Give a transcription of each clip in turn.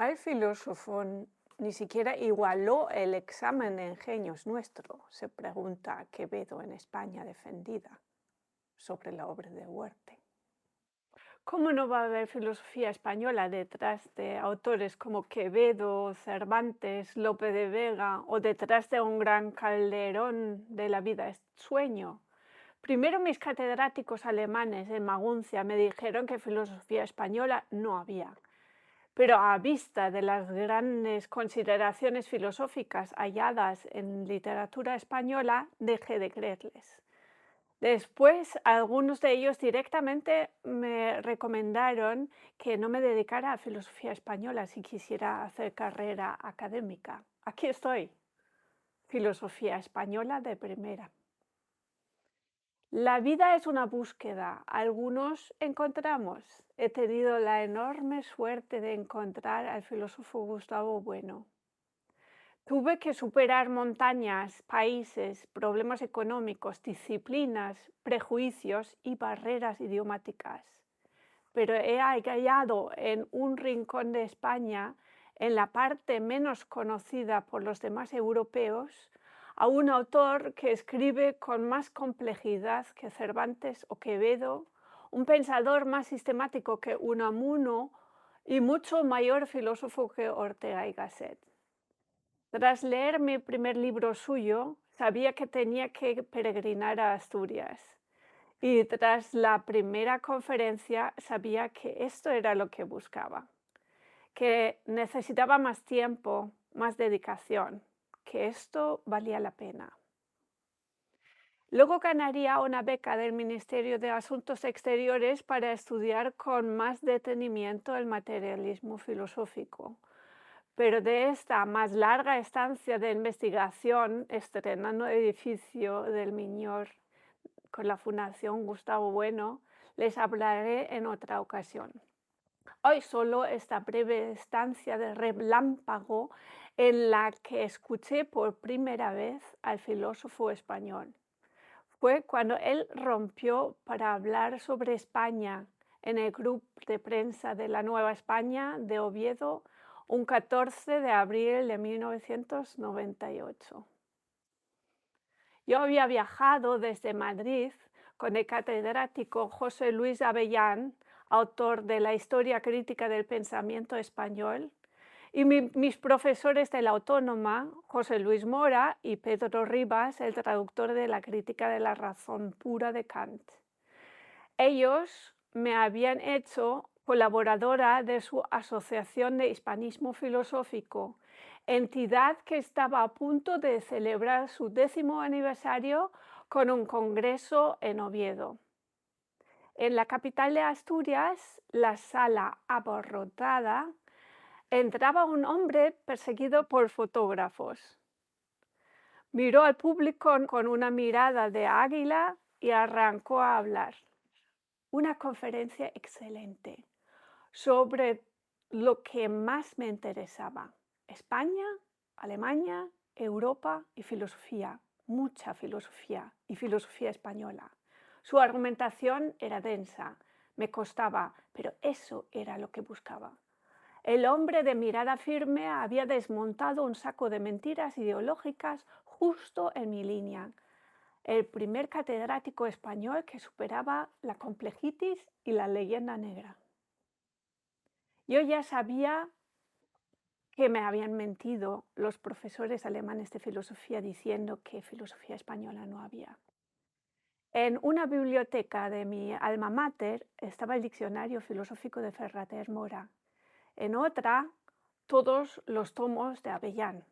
¿Cuál filósofo ni siquiera igualó el examen de ingenios nuestro? Se pregunta Quevedo en España defendida sobre la obra de Huerte. ¿Cómo no va a haber filosofía española detrás de autores como Quevedo, Cervantes, Lope de Vega o detrás de un gran Calderón de la vida es sueño? Primero mis catedráticos alemanes en Maguncia me dijeron que filosofía española no había. Pero a vista de las grandes consideraciones filosóficas halladas en literatura española, dejé de creerles. Después, algunos de ellos directamente me recomendaron que no me dedicara a filosofía española si quisiera hacer carrera académica. Aquí estoy, filosofía española de primera. La vida es una búsqueda, algunos encontramos. He tenido la enorme suerte de encontrar al filósofo Gustavo Bueno. Tuve que superar montañas, países, problemas económicos, disciplinas, prejuicios y barreras idiomáticas. Pero he hallado en un rincón de España, en la parte menos conocida por los demás europeos, a un autor que escribe con más complejidad que Cervantes o Quevedo, un pensador más sistemático que Unamuno y mucho mayor filósofo que Ortega y Gasset. Tras leer mi primer libro suyo, sabía que tenía que peregrinar a Asturias. Y tras la primera conferencia sabía que esto era lo que buscaba, que necesitaba más tiempo, más dedicación, que esto valía la pena. Luego ganaría una beca del Ministerio de Asuntos Exteriores para estudiar con más detenimiento el materialismo filosófico. Pero de esta más larga estancia de investigación, estrenando edificio del Miñor con la Fundación Gustavo Bueno, les hablaré en otra ocasión. Hoy solo esta breve estancia de relámpago en la que escuché por primera vez al filósofo español. Fue cuando él rompió para hablar sobre España en el grupo de prensa de la Nueva España de Oviedo un 14 de abril de 1998. Yo había viajado desde Madrid con el catedrático José Luis Avellán, autor de la Historia Crítica del Pensamiento Español, y mis profesores de la Autónoma, José Luis Mora y Pedro Rivas, el traductor de la Crítica de la Razón Pura de Kant. Ellos me habían hecho colaboradora de su Asociación de Hispanismo Filosófico, entidad que estaba a punto de celebrar su 10º aniversario con un congreso en Oviedo. En la capital de Asturias, la sala abarrotada, entraba un hombre perseguido por fotógrafos. Miró al público con una mirada de águila y arrancó a hablar. Una conferencia excelente sobre lo que más me interesaba: España, Alemania, Europa y filosofía, mucha filosofía y filosofía española. Su argumentación era densa, me costaba, pero eso era lo que buscaba. El hombre de mirada firme había desmontado un saco de mentiras ideológicas justo en mi línea. El primer catedrático español que superaba la complejitis y la leyenda negra. Yo ya sabía que me habían mentido los profesores alemanes de filosofía diciendo que filosofía española no había. En una biblioteca de mi alma mater estaba el diccionario filosófico de Ferrater Mora. En otra, todos los tomos de Avellán.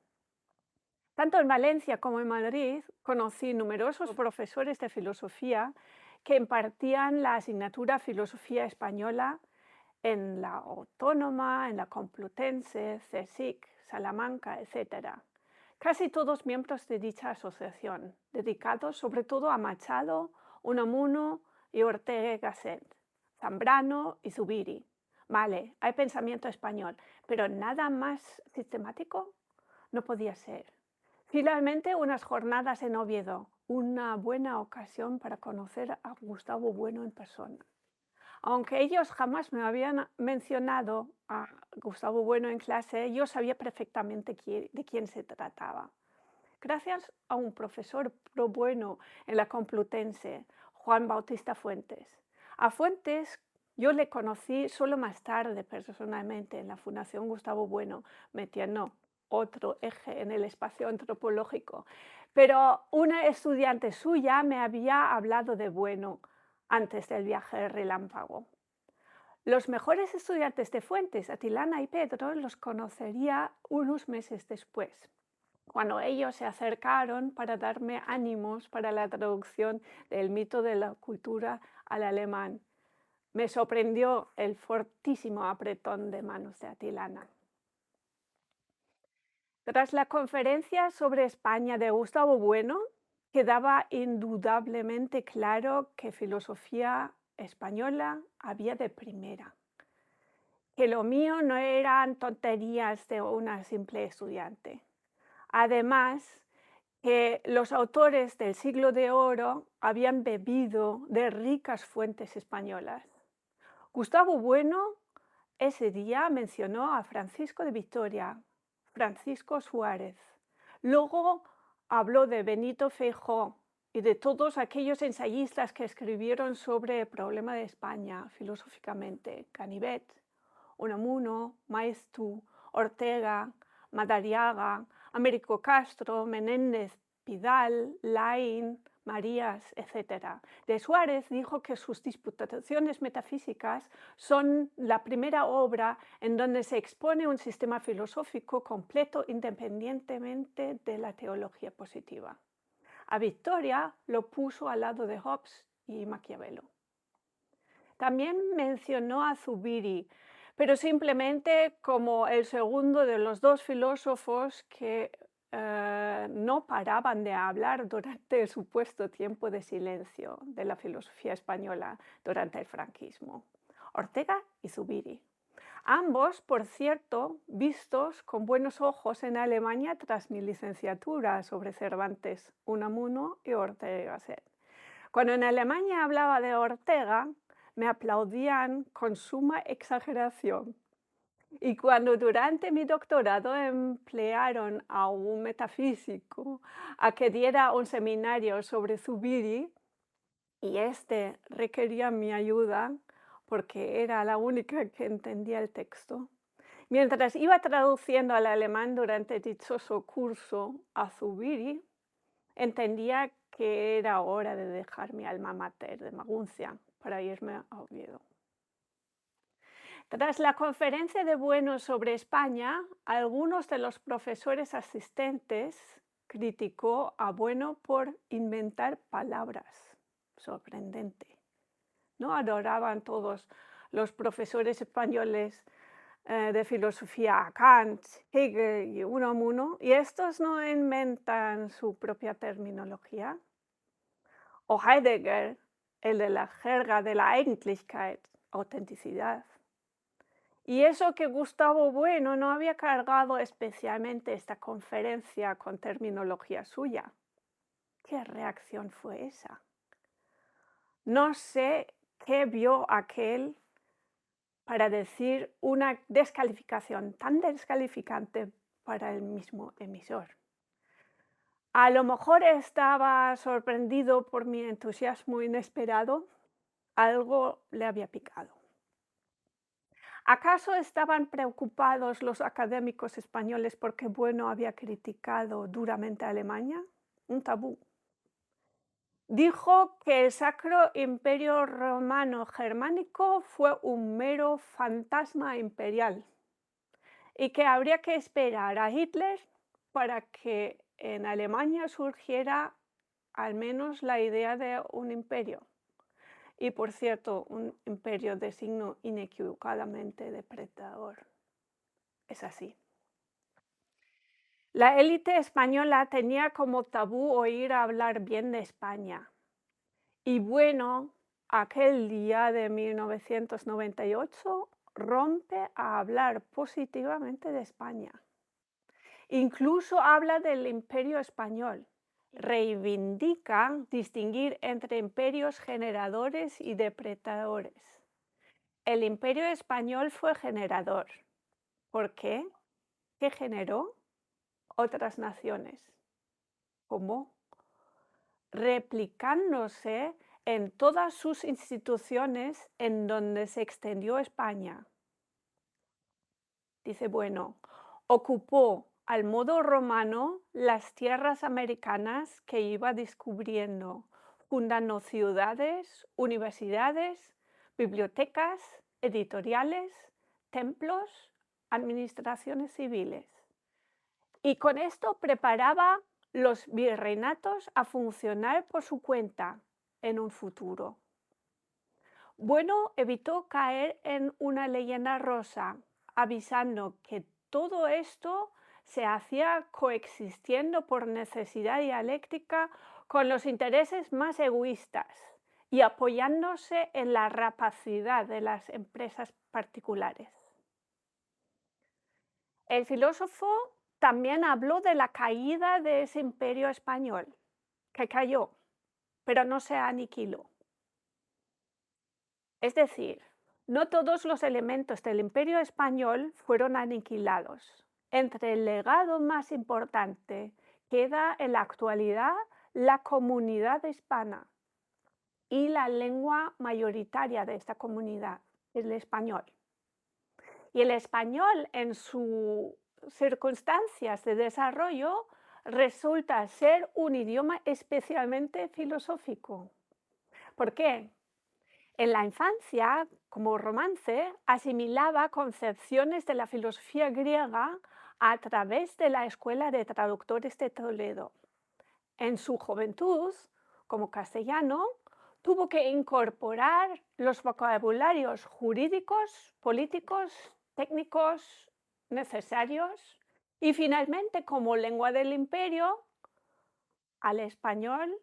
Tanto en Valencia como en Madrid conocí numerosos profesores de filosofía que impartían la asignatura Filosofía Española en la Autónoma, en la Complutense, CSIC, Salamanca, etc. Casi todos miembros de dicha asociación, dedicados sobre todo a Machado, Unamuno y Ortega y Gasset, Zambrano y Zubiri. Vale, hay pensamiento español, pero nada más sistemático no podía ser. Finalmente, unas jornadas en Oviedo, una buena ocasión para conocer a Gustavo Bueno en persona. Aunque ellos jamás me habían mencionado, a Gustavo Bueno en clase, yo sabía perfectamente de quién se trataba. Gracias a un profesor pro bueno en la Complutense, Juan Bautista Fuentes. A Fuentes yo le conocí solo más tarde personalmente en la Fundación Gustavo Bueno, metiendo otro eje en el espacio antropológico. Pero una estudiante suya me había hablado de Bueno antes del viaje relámpago. Los mejores estudiantes de Fuentes, Atilana y Pedro, los conocería unos meses después, cuando ellos se acercaron para darme ánimos para la traducción del mito de la cultura al alemán. Me sorprendió el fortísimo apretón de manos de Atilana. Tras la conferencia sobre España de Gustavo Bueno, quedaba indudablemente claro que filosofía española había de primera, que lo mío no eran tonterías de una simple estudiante. Además, que los autores del Siglo de Oro habían bebido de ricas fuentes españolas. Gustavo Bueno ese día mencionó a Francisco de Vitoria, Francisco Suárez. Luego habló de Benito Feijóo y de todos aquellos ensayistas que escribieron sobre el problema de España filosóficamente: Canivet, Unamuno, Maeztu, Ortega, Madariaga, Américo Castro, Menéndez Pidal, Laín, Marías, etc. De Suárez dijo que sus disputaciones metafísicas son la primera obra en donde se expone un sistema filosófico completo independientemente de la teología positiva. A Victoria lo puso al lado de Hobbes y Maquiavelo. También mencionó a Zubiri, pero simplemente como el segundo de los dos filósofos que no paraban de hablar durante el supuesto tiempo de silencio de la filosofía española durante el franquismo: Ortega y Zubiri. Ambos, por cierto, vistos con buenos ojos en Alemania tras mi licenciatura sobre Cervantes, Unamuno y Ortega y Gasset. Cuando en Alemania hablaba de Ortega, me aplaudían con suma exageración. Y cuando durante mi doctorado emplearon a un metafísico a que diera un seminario sobre Zubiri, y este requería mi ayuda porque era la única que entendía el texto, mientras iba traduciendo al alemán durante dichoso curso a Zubiri, entendía que era hora de dejar mi alma mater de Maguncia para irme a Oviedo. Tras la conferencia de Bueno sobre España, algunos de los profesores asistentes criticó a Bueno por inventar palabras. Sorprendente. ¿No adoraban todos los profesores españoles de filosofía a Kant, Hegel y Unamuno, y estos no inventan su propia terminología? O Heidegger, el de la jerga de la Eigentlichkeit, autenticidad. Y eso que Gustavo Bueno no había cargado especialmente esta conferencia con terminología suya. ¿Qué reacción fue esa? No sé qué vio aquel para decir una descalificación tan descalificante para el mismo emisor. A lo mejor estaba sorprendido por mi entusiasmo inesperado. Algo le había picado. ¿Acaso estaban preocupados los académicos españoles porque Bueno había criticado duramente a Alemania? Un tabú. Dijo que el Sacro Imperio Romano Germánico fue un mero fantasma imperial y que habría que esperar a Hitler para que en Alemania surgiera al menos la idea de un imperio. Y por cierto, un imperio de signo inequivocadamente depredador. Es así. La élite española tenía como tabú oír hablar bien de España. Y Bueno, aquel día de 1998, rompe a hablar positivamente de España. Incluso habla del imperio español. Reivindica distinguir entre imperios generadores y depredadores. el Imperio Español fue generador. ¿Por qué? ¿Qué generó? Otras naciones. ¿Cómo? Replicándose en todas sus instituciones en donde se extendió España. Dice, bueno, ocupó al modo romano las tierras americanas que iba descubriendo, fundando ciudades, universidades, bibliotecas, editoriales, templos, administraciones civiles. Y con esto preparaba los virreinatos a funcionar por su cuenta en un futuro. Bueno, evitó caer en una leyenda rosa, avisando que todo esto se hacía coexistiendo por necesidad dialéctica con los intereses más egoístas y apoyándose en la rapacidad de las empresas particulares. El filósofo también habló de la caída de ese imperio español, que cayó, pero no se aniquiló. Es decir, no todos los elementos del imperio español fueron aniquilados. Entre el legado más importante queda en la actualidad la comunidad hispana y la lengua mayoritaria de esta comunidad, el español. Y el español en sus circunstancias de desarrollo resulta ser un idioma especialmente filosófico. ¿Por qué? En la infancia, como romance, asimilaba concepciones de la filosofía griega a través de la Escuela de Traductores de Toledo. En su juventud, como castellano, tuvo que incorporar los vocabularios jurídicos, políticos, técnicos necesarios y finalmente, como lengua del imperio, al español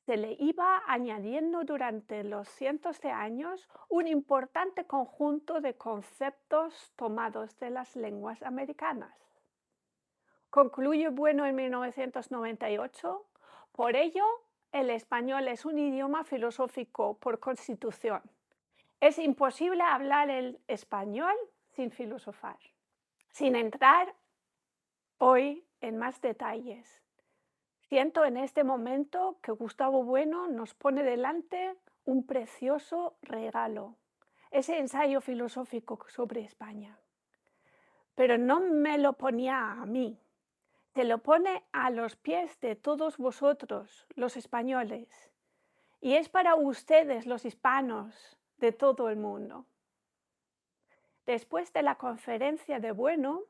se le iba añadiendo durante los cientos de años un importante conjunto de conceptos tomados de las lenguas americanas. Concluye Bueno en 1998, por ello, el español es un idioma filosófico por constitución. Es imposible hablar el español sin filosofar. Sin entrar hoy en más detalles, siento en este momento que Gustavo Bueno nos pone delante un precioso regalo, ese ensayo filosófico sobre España. Pero no me lo ponía a mí, se lo pone a los pies de todos vosotros, los españoles, y es para ustedes, los hispanos de todo el mundo. Después de la conferencia de Bueno,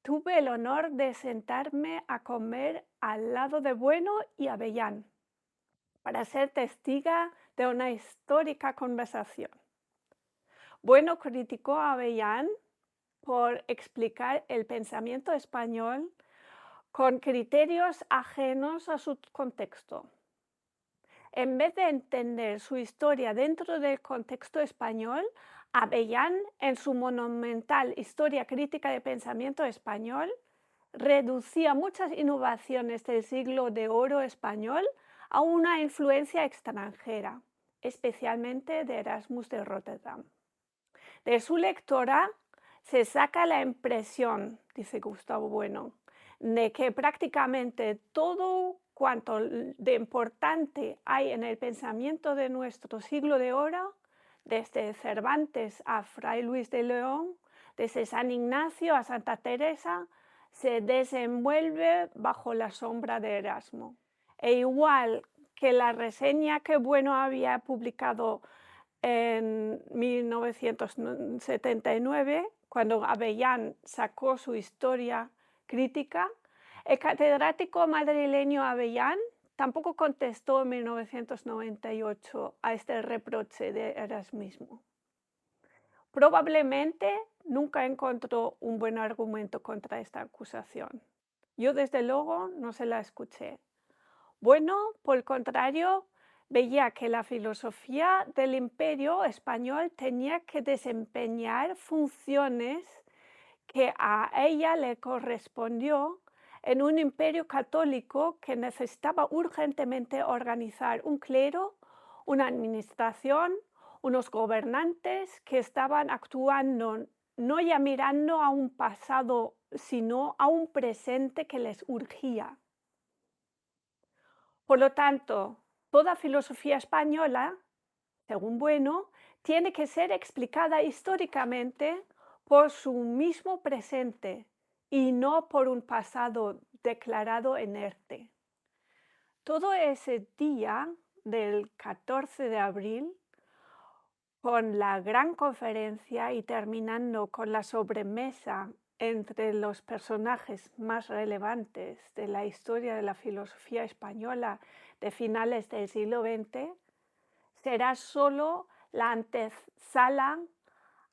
tuve el honor de sentarme a comer al lado de Bueno y Avellán para ser testiga de una histórica conversación. Bueno criticó a Avellán por explicar el pensamiento español con criterios ajenos a su contexto. En vez de entender su historia dentro del contexto español, Avellán, en su monumental Historia crítica de pensamiento español, reducía muchas innovaciones del siglo de oro español a una influencia extranjera, especialmente de Erasmus de Rotterdam. De su lectora se saca la impresión, dice Gustavo Bueno, de que prácticamente todo cuanto de importante hay en el pensamiento de nuestro siglo de oro, desde Cervantes a Fray Luis de León, desde San Ignacio a Santa Teresa, se desenvuelve bajo la sombra de Erasmo. E igual que la reseña que Bueno había publicado en 1979, cuando Avellán sacó su Historia crítica, el catedrático madrileño Avellán tampoco contestó en 1998 a este reproche de erasmismo. Probablemente nunca encontró un buen argumento contra esta acusación. Yo desde luego no se la escuché. Bueno, por el contrario, veía que la filosofía del imperio español tenía que desempeñar funciones que a ella le correspondió en un imperio católico que necesitaba urgentemente organizar un clero, una administración, unos gobernantes que estaban actuando no ya mirando a un pasado, sino a un presente que les urgía. Por lo tanto, toda filosofía española, según Bueno, tiene que ser explicada históricamente por su mismo presente y no por un pasado declarado inerte. Todo ese día del 14 de abril, con la gran conferencia y terminando con la sobremesa entre los personajes más relevantes de la historia de la filosofía española de finales del siglo XX, será solo la antesala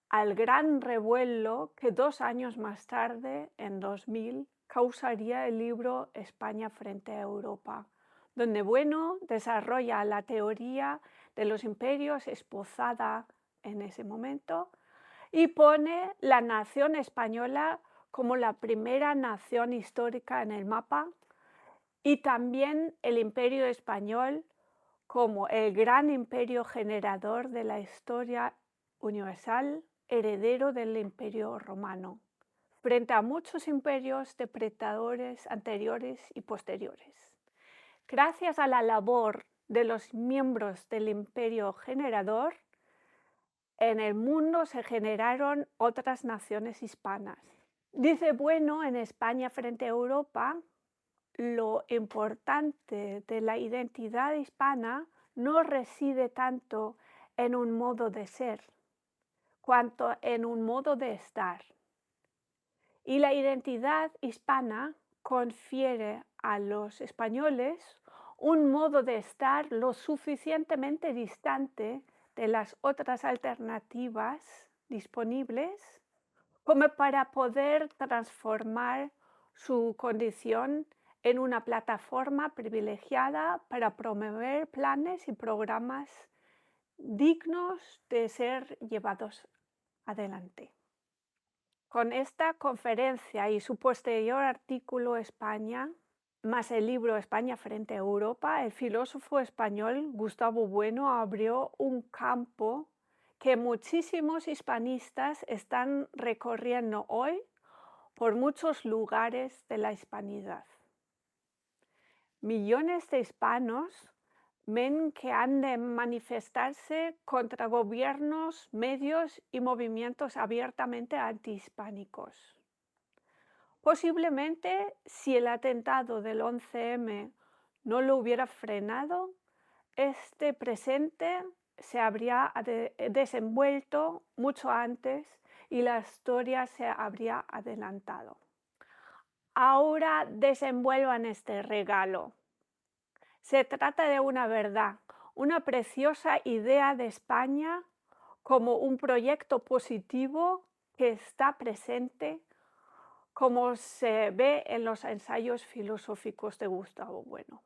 al gran revuelo que 2 años más tarde, en 2000, causaría el libro España frente a Europa, donde Bueno desarrolla la teoría de los imperios esbozada en ese momento y pone la nación española como la primera nación histórica en el mapa y también el imperio español como el gran imperio generador de la historia universal, heredero del imperio romano, frente a muchos imperios depredadores anteriores y posteriores. Gracias a la labor de los miembros del imperio generador, en el mundo se generaron otras naciones hispanas. Dice Bueno en España frente a Europa, lo importante de la identidad hispana no reside tanto en un modo de ser, cuanto en un modo de estar. Y la identidad hispana confiere a los españoles un modo de estar lo suficientemente distante de las otras alternativas disponibles como para poder transformar su condición en una plataforma privilegiada para promover planes y programas dignos de ser llevados adelante. Con esta conferencia y su posterior artículo España, más el libro España frente a Europa, el filósofo español Gustavo Bueno abrió un campo que muchísimos hispanistas están recorriendo hoy por muchos lugares de la hispanidad. Millones de hispanos ven que han de manifestarse contra gobiernos, medios y movimientos abiertamente antihispánicos. Posiblemente, si el atentado del 11M no lo hubiera frenado, este presente se habría desenvuelto mucho antes y la historia se habría adelantado. Ahora desenvuelvan este regalo. Se trata de una verdad, una preciosa idea de España como un proyecto positivo que está presente, como se ve en los ensayos filosóficos de Gustavo Bueno.